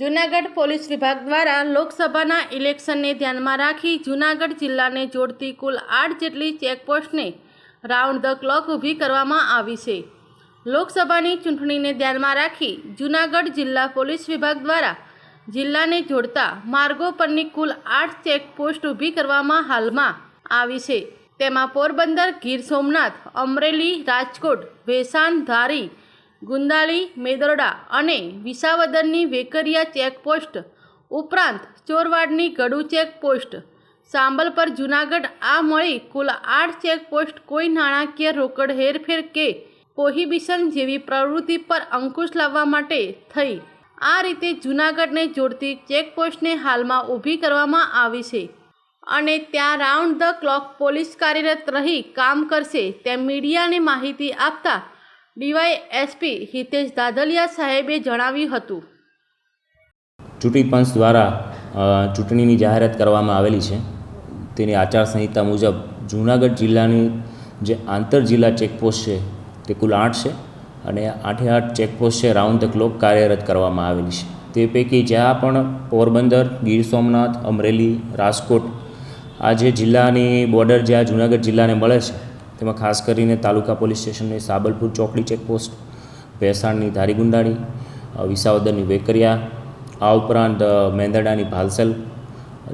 Junagadh police વિભાગ દ્વારા લોકસભાના ઇલેક્શનને ધ્યાનમાં રાખી જૂનાગઢ જિલ્લાને જોડતી કુલ 8 જેટલી ચેકપોસ્ટને રાઉન્ડ ધ ક્લોક ઊભી કરવામાં આવી છે। લોકસભાની ચૂંટણીને ધ્યાનમાં રાખી જૂનાગઢ જિલ્લા પોલીસ વિભાગ દ્વારા જિલ્લાને જોડતા માર્ગો પરની કુલ 8 ચેકપોસ્ટ ઊભી કરવામાં હાલમાં આવી છે। તેમાં પોરબંદર, ગીર સોમનાથ, અમરેલી, રાજકોટ, ભેસાણ, ધારી, ગુંદાળી, મેદરડા અને વિસાવદરની વેકરિયા ચેકપોસ્ટ ઉપરાંત ચોરવાડની ગડુ ચેકપોસ્ટ, સાંબલ પર જૂનાગઢ આ મળી કુલ 8 ચેકપોસ્ટ કોઈ નાણાકીય રોકડ હેરફેર કે પ્રોહિબિશન જેવી પ્રવૃત્તિ પર અંકુશ લાવવા માટે થઈ। આ રીતે જૂનાગઢને જોડતી ચેકપોસ્ટને હાલમાં ઊભી કરવામાં આવી છે અને ત્યાં રાઉન્ડ ધ ક્લોક પોલીસ કાર્યરત રહી કામ કરશે તેમ મીડિયાને માહિતી આપતા ડીવાયએસપી હિતેશ દાદલિયા સાહેબે જણાવ્યું હતું। ચૂંટણી પંચ દ્વારા ચૂંટણીની જાહેરાત કરવામાં આવેલી છે। તેની આચારસંહિતા મુજબ જૂનાગઢ જિલ્લાની જે આંતર જિલ્લા ચેકપોસ્ટ છે તે કુલ 8 છે અને 8 ચેકપોસ્ટ છે રાઉન્ડ ધ ક્લોક કાર્યરત કરવામાં આવેલી છે। તે પૈકી જ્યાં પણ પોરબંદર, ગીર સોમનાથ, અમરેલી, રાજકોટ આ જે જિલ્લાની બોર્ડર જ્યાં જૂનાગઢ જિલ્લાને મળે છે તેમાં ખાસ કરીને તાલુકા પોલીસ સ્ટેશનની સાબલપુર ચોકડી ચેકપોસ્ટ, ભેસાણની ધારી ગુંદાળી, વિસાવદરની વેકરિયા, આ ઉપરાંત મેંદરડાની ભાલસલ,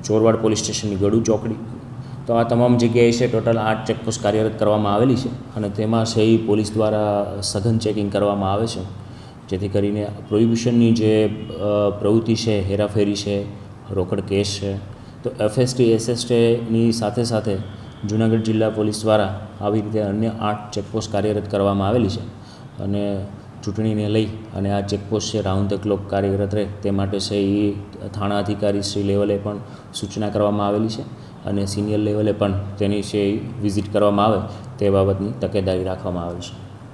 ચોરવાડ પોલીસ સ્ટેશનની ગડુ ચોકડી, તો આ તમામ જગ્યાએ છે ટોટલ 8 ચેકપોસ્ટ કાર્યરત કરવામાં આવેલી છે અને તેમાં છે એ પોલીસ દ્વારા સઘન ચેકિંગ કરવામાં આવે છે, જેથી કરીને પ્રોહિબિશનની જે પ્રવૃત્તિ છે, હેરાફેરી છે, રોકડ કેસ છે, તો એફએસટી એસએસટીની સાથે સાથે જૂનાગઢ જિલ્લા પોલીસ દ્વારા આવી રીતે અન્ય 8 ચેકપોસ્ટ કાર્યરત કરવામાં આવેલી છે અને ચૂંટણીને લઈ અને આ ચેકપોસ્ટ છે રાઉન્ડ ધ ક્લોક કાર્યરત રહે તે માટે છે એ થાણા અધિકારી શ્રી લેવલે પણ સૂચના કરવામાં આવેલી છે અને સિનિયર લેવલે પણ તેની છે વિઝિટ કરવામાં આવે તે બાબતની તકેદારી રાખવામાં આવે છે।